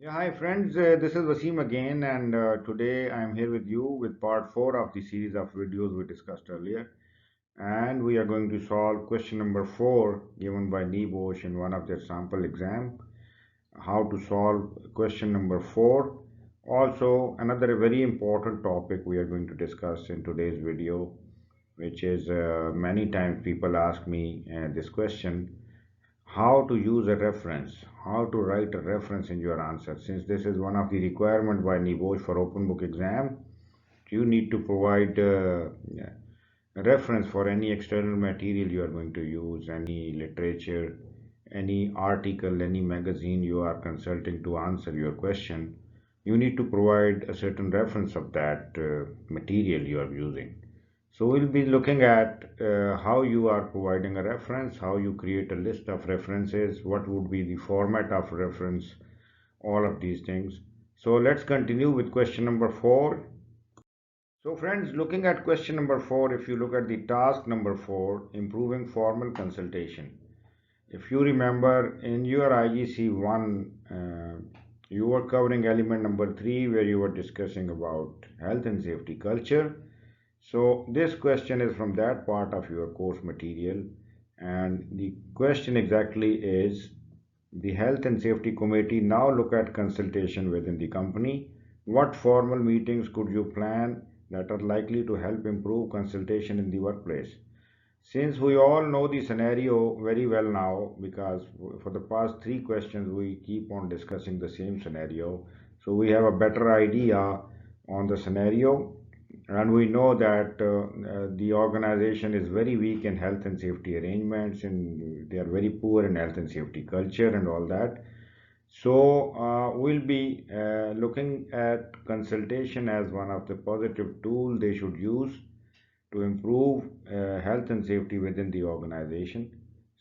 Yeah, hi friends. This is Wasim again, and today I am here with you with part 4 of the series of videos we discussed earlier. And we are going to solve question number 4 given by NEBOSH in one of their sample exam. How to solve question number 4. Also, another very important topic we are going to discuss in today's video, which is many times people ask me this question: how to use a reference, how to write a reference in your answer. Since this is one of the requirement by NEBOSH for open book exam, you need to provide a reference for any external material you are going to use, any literature, any article, any magazine you are consulting to answer your question. You need to provide a certain reference of that material you are using. So we'll be looking at how you are providing a reference, how you create a list of references, what would be the format of reference, all of these things. So let's continue with question number 4. So friends, looking at question number 4, if you look at the task number 4, improving formal consultation. If you remember in your IGC 1, you were covering element number 3 where you were discussing about health and safety culture. So this question is from that part of your course material, and the question exactly is: the health and safety committee now look at consultation within the company. What formal meetings could you plan that are likely to help improve consultation in the workplace? Since we all know the scenario very well now, because for the past 3 questions we keep on discussing the same scenario, so we have a better idea on the scenario, and we know that the organization is very weak in health and safety arrangements, and they are very poor in health and safety culture and all that. So we'll be looking at consultation as one of the positive tool they should use to improve health and safety within the organization.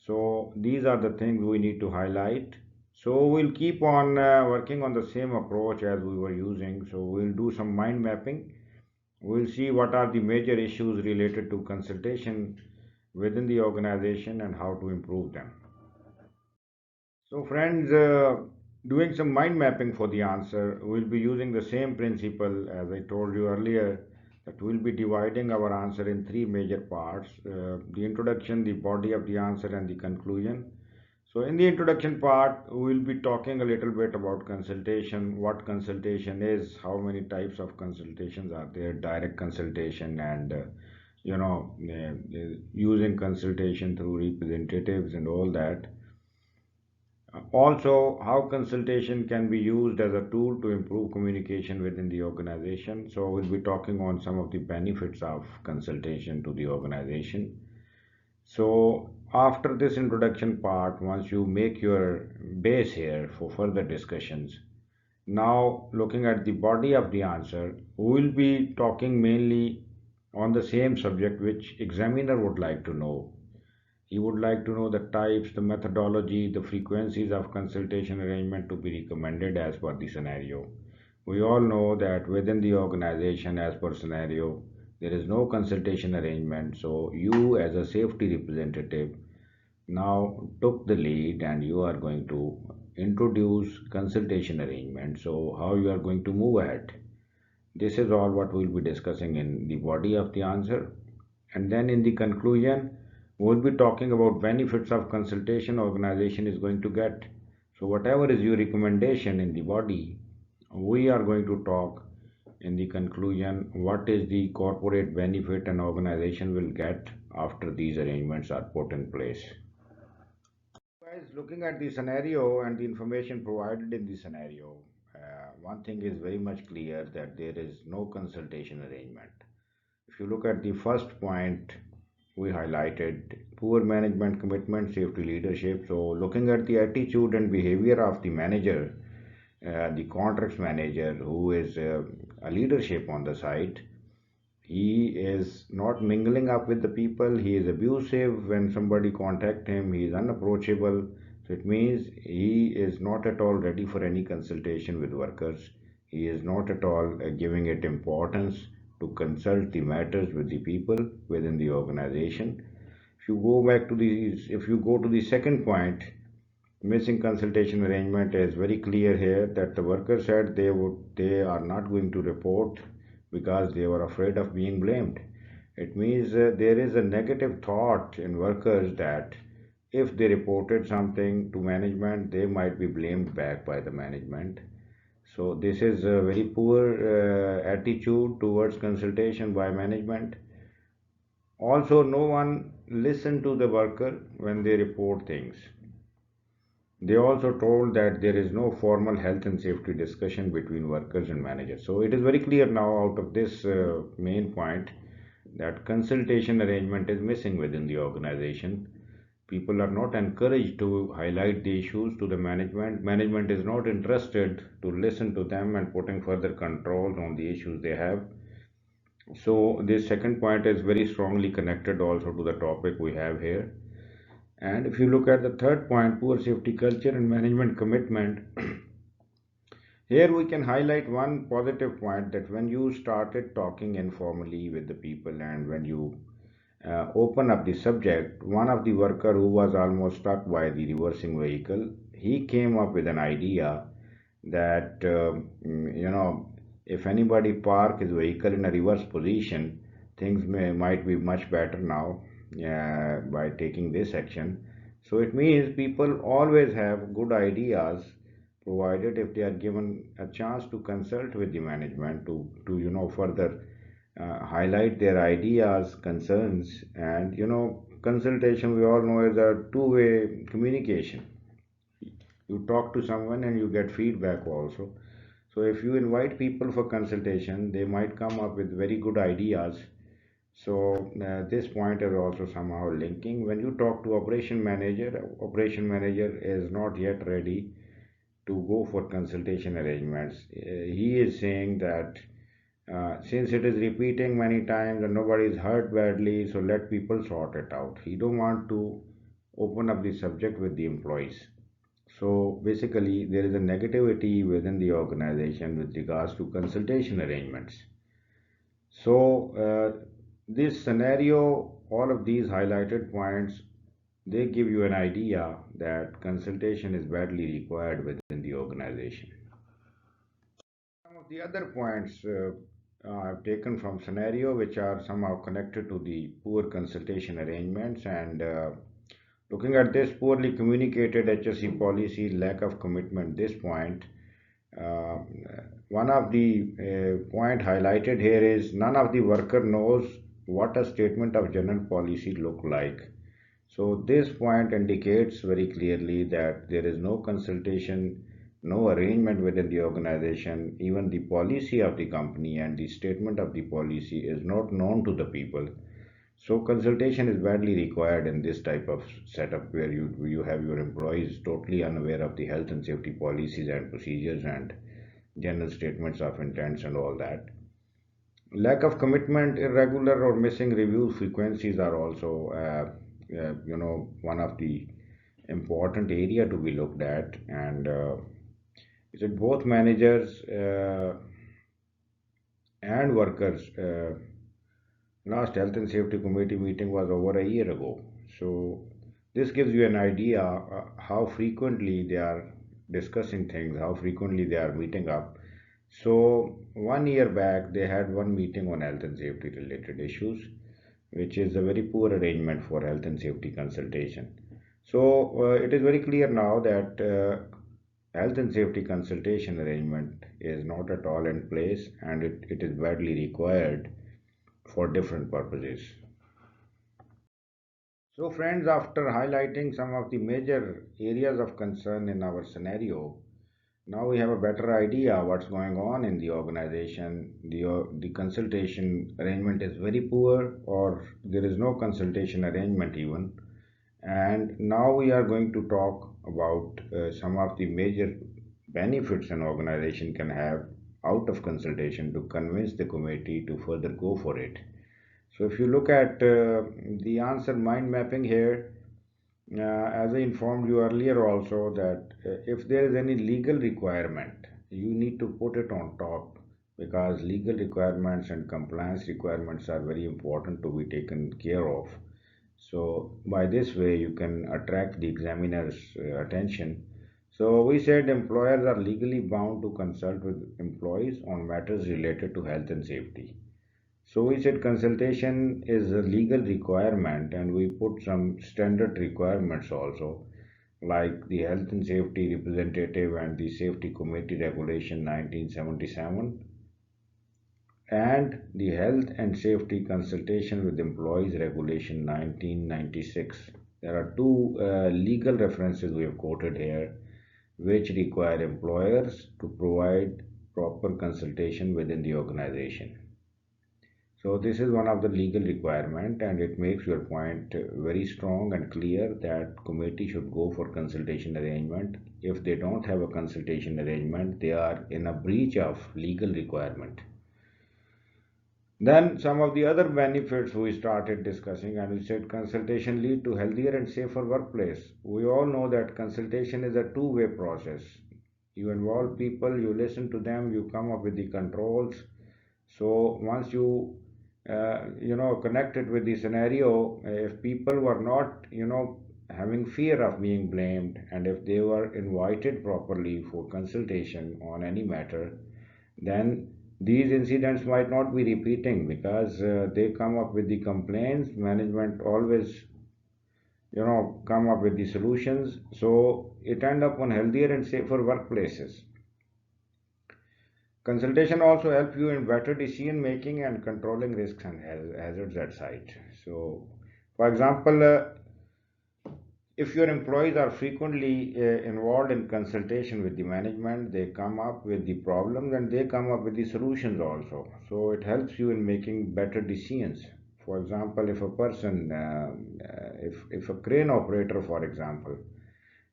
So these are the things we need to highlight. So we'll keep on working on the same approach as we were using. So we'll do some mind mapping. We'll see what are the major issues related to consultation within the organization and how to improve them. So friends, doing some mind mapping for the answer, we'll be using the same principle as I told you earlier, that we'll be dividing our answer in 3 major parts: the introduction, the body of the answer, and the conclusion. So in the introduction part, we'll be talking a little bit about consultation, what consultation is, how many types of consultations are there, direct consultation, and using consultation through representatives and all that. Also, how consultation can be used as a tool to improve communication within the organization. So we'll be talking on some of the benefits of consultation to the organization. So after this introduction part, once you make your base here for further discussions, now looking at the body of the answer, we will be talking mainly on the same subject which examiner would like to know. He would like to know the types, the methodology, the frequencies of consultation arrangement to be recommended as per the scenario. We all know that within the organization, as per scenario, there is no consultation arrangement. So you, as a safety representative, now took the lead and you are going to introduce consultation arrangement. So how you are going to move ahead? This is all what we'll be discussing in the body of the answer. And then in the conclusion, we'll be talking about benefits of consultation organization is going to get. So whatever is your recommendation in the body, we are going to talk in the conclusion what is the corporate benefit an organization will get after these arrangements are put in place. Guys, looking at the scenario and the information provided in the scenario, one thing is very much clear, that there is no consultation arrangement. If you look at the first point, we highlighted poor management commitment, safety leadership. So, looking at the attitude and behavior of the manager, the contracts manager, who is a leadership on the site, he is not mingling up with the people. He is abusive when somebody contact him. He is unapproachable. So it means he is not at all ready for any consultation with workers. He is not at all giving it importance to consult the matters with the people within the organization. If you go to the second point, Missing consultation arrangement is very clear here that the worker said they are not going to report because they were afraid of being blamed. It means there is a negative thought in workers that if they reported something to management, they might be blamed back by the management. So this is a very poor attitude towards consultation by management. Also, no one listen to the worker when they report things. They also told that there is no formal health and safety discussion between workers and managers. So it is very clear now out of this main point that consultation arrangement is missing within the organization. People are not encouraged to highlight the issues to the management. Management is not interested to listen to them and putting further controls on the issues they have. So this second point is very strongly connected also to the topic we have here. And if you look at the third point, poor safety culture and management commitment, here we can highlight one positive point that when you started talking informally with the people and when you open up the subject, one of the worker who was almost stuck by the reversing vehicle, he came up with an idea that if anybody park his vehicle in a reverse position, things might be much better now by taking this action. So it means people always have good ideas provided if they are given a chance to consult with the management to further highlight their ideas, concerns, and consultation we all know is a two-way communication. You talk to someone and you get feedback also. So if you invite people for consultation, they might come up with very good ideas. So this point is also somehow linking. When you talk to operation manager is not yet ready to go for consultation arrangements. He is saying that since it is repeating many times and nobody is hurt badly, so let people sort it out. He don't want to open up the subject with the employees. So basically, there is a negativity within the organization with regards to consultation arrangements. So this scenario, all of these highlighted points, they give you an idea that consultation is badly required within the organization. Some of the other points I've taken from scenario which are somehow connected to the poor consultation arrangements and looking at this poorly communicated HSE policy, lack of commitment, this point, uh, one of the point highlighted here is none of the worker knows what a statement of general policy look like. So this point indicates very clearly that there is no consultation, no arrangement within the organization, even the policy of the company and the statement of the policy is not known to the people. So consultation is badly required in this type of setup where you have your employees totally unaware of the health and safety policies and procedures and general statements of intents and all that. Lack of commitment, irregular or missing review frequencies are also one of the important area to be looked at and is it both managers and workers. Last health and safety committee meeting was over a year ago. So this gives you an idea how frequently they are discussing things, how frequently they are meeting up. So 1 year back, they had one meeting on health and safety related issues, which is a very poor arrangement for health and safety consultation. So it is very clear now that health and safety consultation arrangement is not at all in place and it is badly required for different purposes. So friends, after highlighting some of the major areas of concern in our scenario, now we have a better idea what's going on in the organization. The consultation arrangement is very poor or there is no consultation arrangement even. And now we are going to talk about some of the major benefits an organization can have out of consultation to convince the committee to further go for it. So if you look at the answer mind mapping here, as I informed you earlier also that if there is any legal requirement, you need to put it on top because legal requirements and compliance requirements are very important to be taken care of. So by this way, you can attract the examiner's attention. So we said employers are legally bound to consult with employees on matters related to health and safety. So we said consultation is a legal requirement, and we put some standard requirements also, like the Health and Safety Representative and the Safety Committee Regulation 1977 and the Health and Safety Consultation with Employees Regulation 1996. There are two legal references we have quoted here which require employers to provide proper consultation within the organization. So this is one of the legal requirement, and it makes your point very strong and clear that committee should go for consultation arrangement. If they don't have a consultation arrangement, they are in a breach of legal requirement. Then some of the other benefits we started discussing, and we said consultation lead to healthier and safer workplace. We all know that consultation is a two-way process. You involve people, you listen to them, you come up with the controls. So once connected with the scenario, if people were not, having fear of being blamed, and if they were invited properly for consultation on any matter, then these incidents might not be repeating because they come up with the complaints. Management always, come up with the solutions. So it end up on healthier and safer workplaces. Consultation also help you in better decision making and controlling risks and hazards at site. So, for example, if your employees are frequently involved in consultation with the management, they come up with the problems and they come up with the solutions also. So it helps you in making better decisions. For example, if a person, if a crane operator, for example,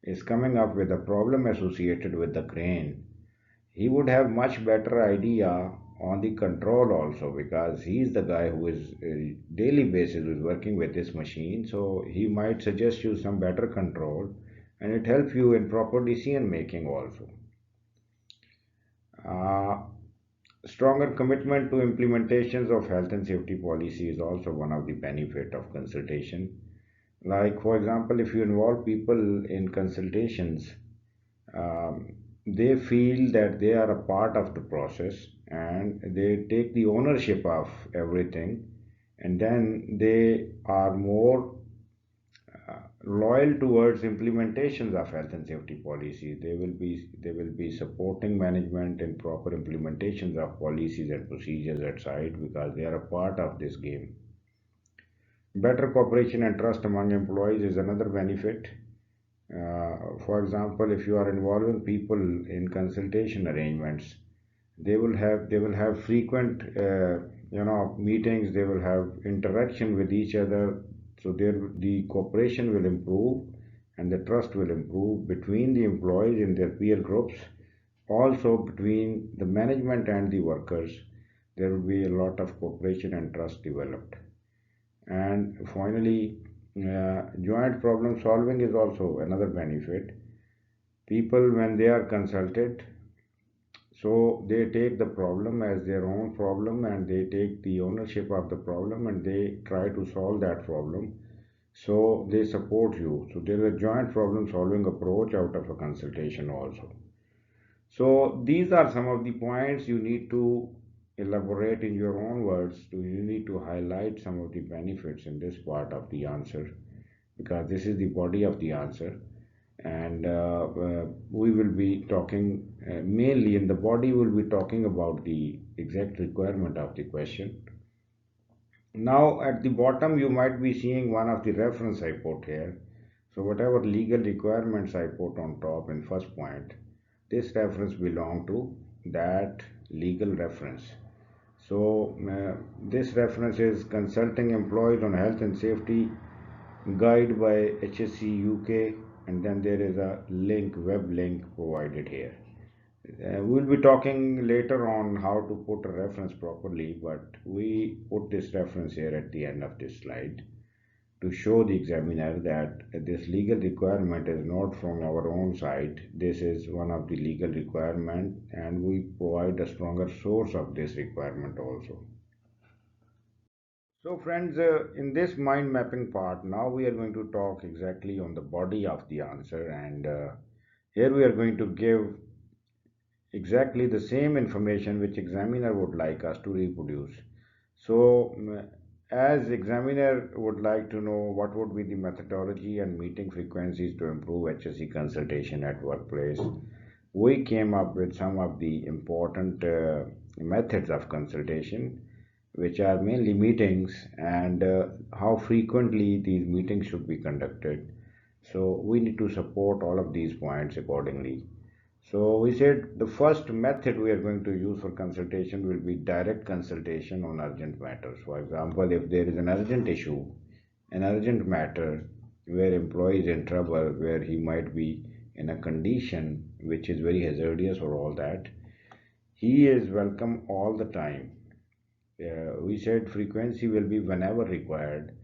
is coming up with a problem associated with the crane, he would have much better idea on the control also, because he's the guy who is daily basis is working with this machine, so he might suggest you some better control, and it helps you in proper decision making also. uh, Stronger commitment to implementations of health and safety policy is also one of the benefit of consultation. Like for example, if you involve people in consultations, um, they feel that they are a part of the process and they take the ownership of everything, and then they are more loyal towards implementations of health and safety policies. They will be supporting management in proper implementations of policies and procedures at site because they are a part of this game. Better cooperation and trust among employees is another benefit. For example, if you are involving people in consultation arrangements, they will have frequent meetings. They will have interaction with each other, so the cooperation will improve and the trust will improve between the employees in their peer groups. Also between the management and the workers, there will be a lot of cooperation and trust developed. And finally, joint problem solving is also another benefit. People, when they are consulted, so they take the problem as their own problem and they take the ownership of the problem and they try to solve that problem. So they support you. So there is a joint problem solving approach out of a consultation also. So these are some of the points you need to elaborate in your own words. You need to highlight some of the benefits in this part of the answer, because this is the body of the answer. And we will be talking mainly in the body, we'll be talking about the exact requirement of the question. Now at the bottom you might be seeing one of the reference I put here. So whatever legal requirements I put on top in first point, this reference belong to that legal reference. So this reference is Consulting Employees on Health and Safety Guide by HSE UK, and then there is a link, web link provided here. We'll be talking later on how to put a reference properly, but we put this reference here at the end of this slide to show the examiner that this legal requirement is not from our own side. This is one of the legal requirement, and we provide a stronger source of this requirement also. So, friends, in this mind mapping part, now we are going to talk exactly on the body of the answer, and here we are going to give exactly the same information which examiner would like us to reproduce. So, as examiner would like to know what would be the methodology and meeting frequencies to improve HSE consultation at workplace, we came up with some of the important methods of consultation, which are mainly meetings and how frequently these meetings should be conducted. So we need to support all of these points accordingly. So we said the first method we are going to use for consultation will be direct consultation on urgent matters. For example, if there is an urgent issue, an urgent matter where employee is in trouble, where he might be in a condition which is very hazardous or all that, he is welcome all the time. We said frequency will be whenever required.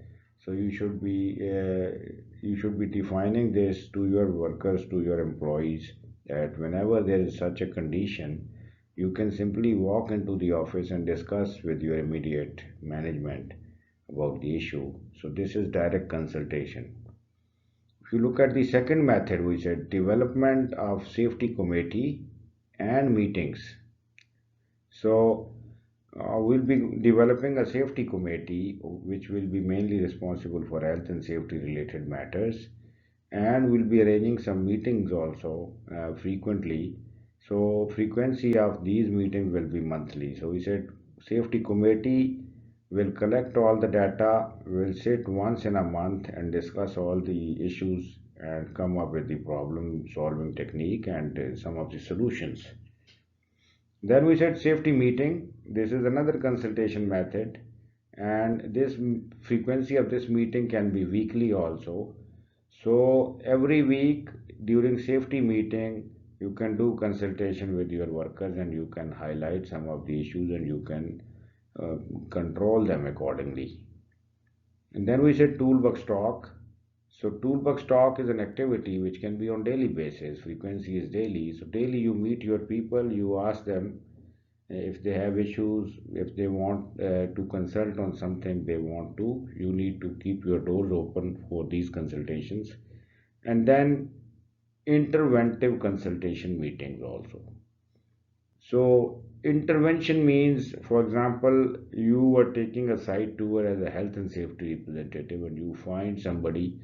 So you should be defining this to your workers, to your employees, that whenever there is such a condition, you can simply walk into the office and discuss with your immediate management about the issue. So this is direct consultation. If you look at the second method, we said development of safety committee and meetings. So we'll be developing a safety committee which will be mainly responsible for health and safety related matters, and we'll be arranging some meetings also frequently. So frequency of these meetings will be monthly. So we said safety committee will collect all the data, will sit once in a month and discuss all the issues and come up with the problem solving technique and some of the solutions. Then we said safety meeting. This is another consultation method, and this frequency of this meeting can be weekly also. So every week during safety meeting, you can do consultation with your workers and you can highlight some of the issues and you can uh, control them accordingly. And then we said toolbox talk. So toolbox talk is an activity which can be on daily basis. Frequency is daily. So daily you meet your people, you ask them if they have issues, if they want to consult on something they want to, you need to keep your doors open for these consultations. And then interventive consultation meetings also. So intervention means, for example, you are taking a site tour as a health and safety representative and you find somebody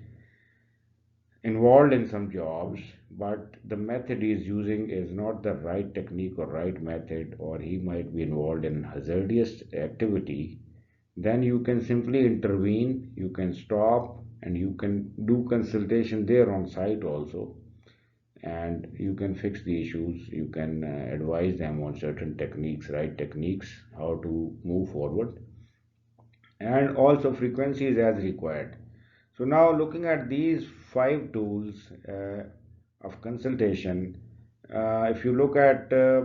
involved in some jobs, but the method he's using is not the right technique or right method, or he might be involved in hazardous activity, then you can simply intervene, you can stop, and you can do consultation there on site also, and you can fix the issues, you can advise them on certain techniques, right techniques, how to move forward, and also frequencies as required. So now looking at these five tools of consultation, if you look at the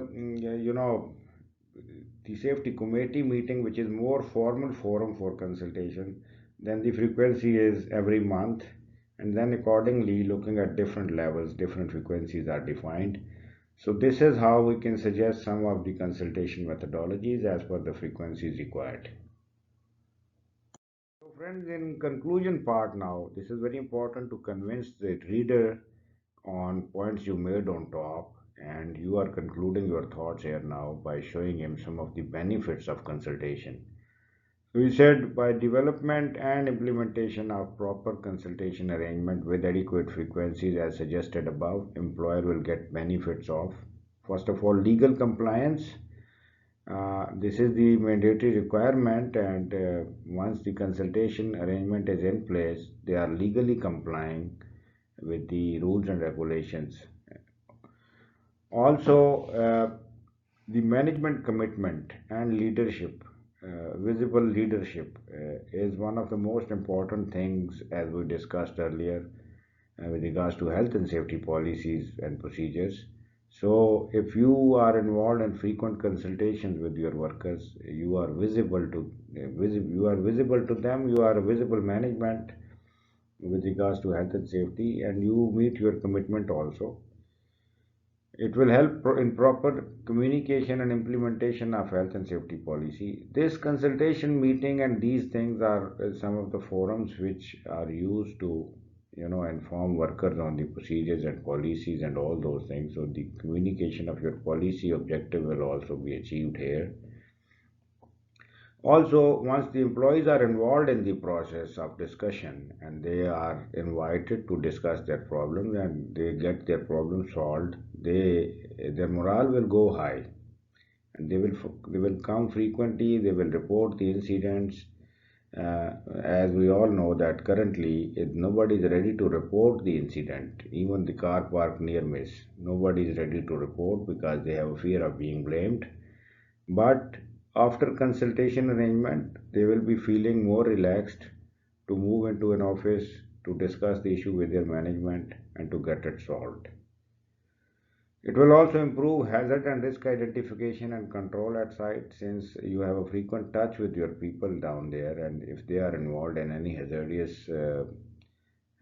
safety committee meeting, which is more formal forum for consultation, then the frequency is every month, and then accordingly looking at different levels, different frequencies are defined. So this is how we can suggest some of the consultation methodologies as per the frequencies required. So friends, in conclusion part now, this is very important to convince the reader on points you made on top, and you are concluding your thoughts here now by showing him some of the benefits of consultation. We said by development and implementation of proper consultation arrangement with adequate frequencies as suggested above, employer will get benefits of, first of all, legal compliance. This is the mandatory requirement, and once the consultation arrangement is in place, they are legally complying with the rules and regulations. Also, the management commitment and leadership, visible leadership, is one of the most important things as we discussed earlier with regards to health and safety policies and procedures. So, if you are involved in frequent consultations with your workers, you are visible to you are visible to them. You are a visible management with regards to health and safety, and you meet your commitment also. It will help in proper communication and implementation of health and safety policy. This consultation meeting and these things are some of the forums which are used to, inform workers on the procedures and policies and all those things. So the communication of your policy objective will also be achieved here. Also, once the employees are involved in the process of discussion and they are invited to discuss their problems and they get their problems solved, their morale will go high, and they will come frequently. They will report the incidents. As we all know that currently nobody is ready to report the incident. Even the car park near miss, nobody is ready to report because they have a fear of being blamed. But after consultation arrangement, they will be feeling more relaxed to move into an office to discuss the issue with their management and to get it solved. It will also improve hazard and risk identification and control at site, since you have a frequent touch with your people down there, and if they are involved in any hazardous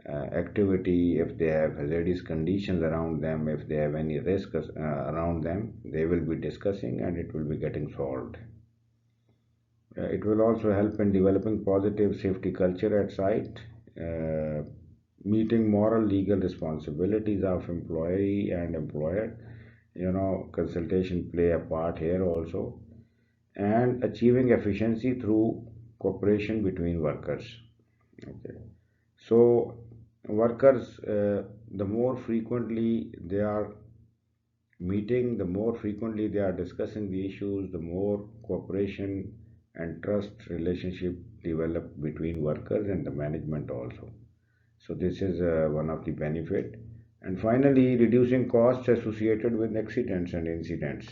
activity, if they have hazardous conditions around them, if they have any risks around them, they will be discussing and it will be getting solved. It will also help in developing positive safety culture at site, meeting moral legal responsibilities of employee and employer. Consultation play a part here also, and achieving efficiency through cooperation between workers. Okay, so workers, the more frequently they are meeting, the more frequently they are discussing the issues, the more cooperation and trust relationship develop between workers and the management also. So this is one of the benefit. And finally, reducing costs associated with accidents and incidents.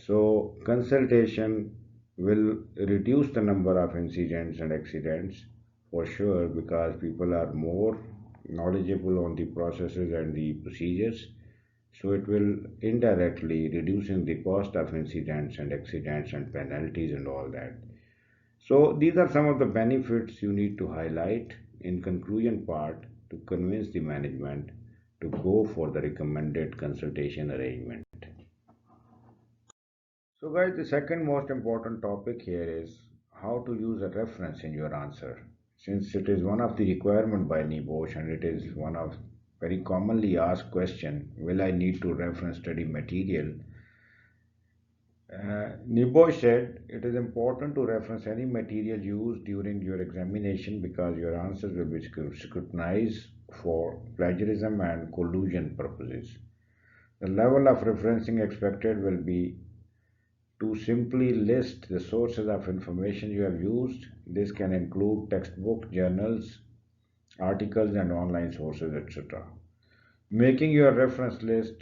So consultation will reduce the number of incidents and accidents for sure, because people are more knowledgeable on the processes and the procedures. So it will indirectly reducing the cost of incidents and accidents and penalties and all that. So these are some of the benefits you need to highlight in conclusion part to convince the management to go for the recommended consultation arrangement. So guys, the second most important topic here is how to use a reference in your answer. Since it is one of the requirement by NIBOSH and it is one of very commonly asked question, will I need to reference study material? NIBOSH said it is important to reference any material used during your examination because your answers will be scrutinized for plagiarism and collusion purposes. The level of referencing expected will be to simply list the sources of information you have used. This can include textbook, journals, articles, and online sources, etc. Making your reference list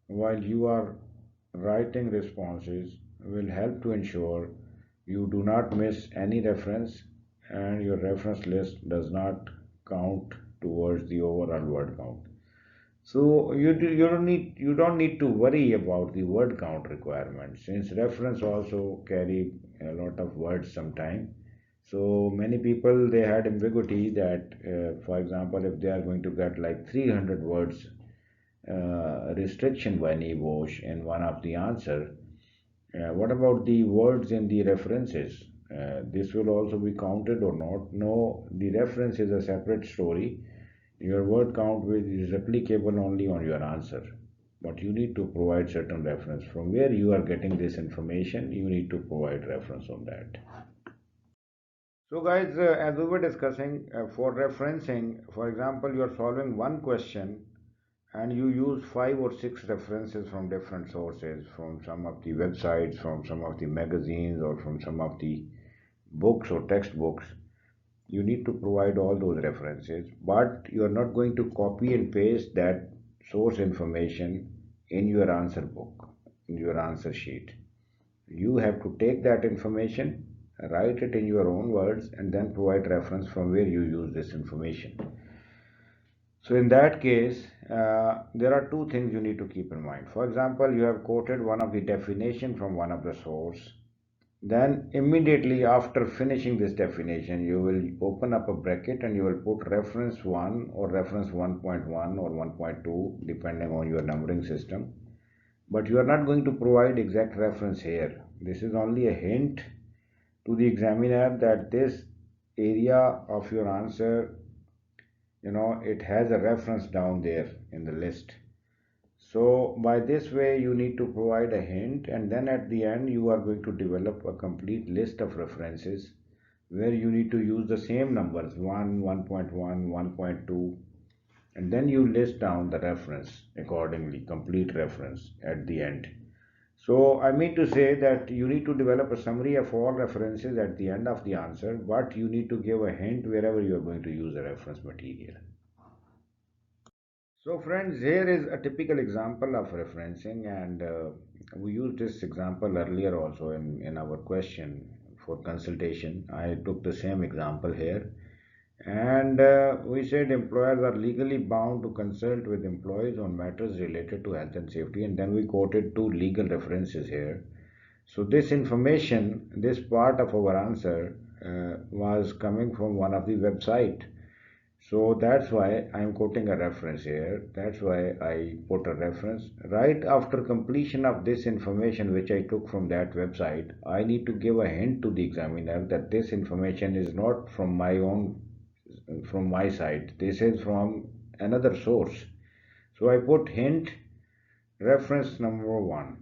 while you are writing responses will help to ensure you do not miss any reference and your reference list does not count towards the overall word count. So you don't need to worry about the word count requirement, since reference also carry a lot of words sometime. So many people they had ambiguity that, for example, if they are going to get like 300 words restriction by NIBOSH in one of the answer, what about the words in the references? This will also be counted or not? No, the reference is a separate story. Your word count is applicable only on your answer, but you need to provide certain reference from where you are getting this information. You need to provide reference on that. So guys, as we were discussing, for referencing, for example, you are solving one question and you use 5 or 6 references from different sources, from some of the websites, from some of the magazines, or from some of the books or textbooks. You need to provide all those references, but you are not going to copy and paste that source information in your answer book, in your answer sheet. You have to take that information, write it in your own words, and then provide reference from where you use this information. So in that case, there are two things you need to keep in mind. For example, you have quoted one of the definition from one of the source. Then immediately after finishing this definition, you will open up a bracket and you will put reference 1 or reference 1.1 or 1.2 depending on your numbering system. but you are not going to provide exact reference here. This is only a hint to the examiner that this area of your answer, it has a reference down there in the list. So by this way you need to provide a hint, and then at the end you are going to develop a complete list of references where you need to use the same numbers 1, 1.1, 1.2, and then you list down the reference accordingly, complete reference at the end. So I mean to say that you need to develop a summary of all references at the end of the answer, but you need to give a hint wherever you are going to use the reference material. So friends, here is a typical example of referencing, and we used this example earlier also in our question for consultation. I took the same example here, and we said employers are legally bound to consult with employees on matters related to health and safety, and then we quoted two legal references here. So this information, this part of our answer was coming from one of the website. So that's why I'm quoting a reference here. That's why I put a reference. Right after completion of this information which I took from that website, I need to give a hint to the examiner that this information is not from my own, from my side. This is from another source. So I put hint reference number 1.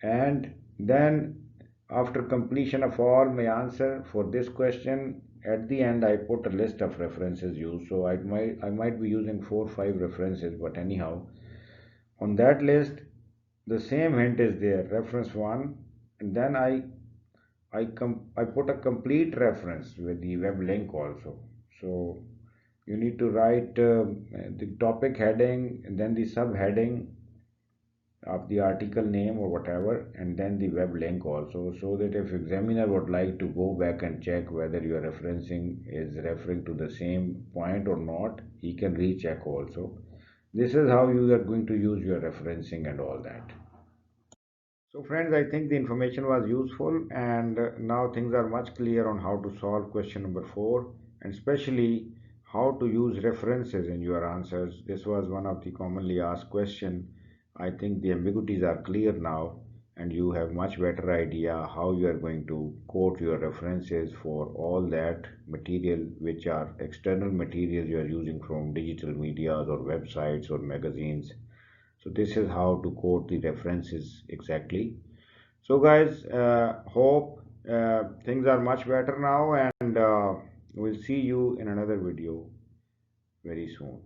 And then after completion of all my answer for this question, at the end I put a list of references used. So I might be using 4 or 5 references, but anyhow on that list the same hint is there, reference 1, and then I put a complete reference with the web link also. So you need to write the topic heading and then the subheading of the article name or whatever, and then the web link also, so that if examiner would like to go back and check whether your referencing is referring to the same point or not, he can recheck also. This is how you are going to use your referencing and all that. So friends, I think the information was useful, and now things are much clear on how to solve question number 4, and especially how to use references in your answers. This was one of the commonly asked question. I think the ambiguities are clear now, and you have much better idea how you are going to quote your references for all that material which are external materials you are using from digital medias or websites or magazines. So this is how to quote the references exactly. So guys, hope things are much better now, and we'll see you in another video very soon.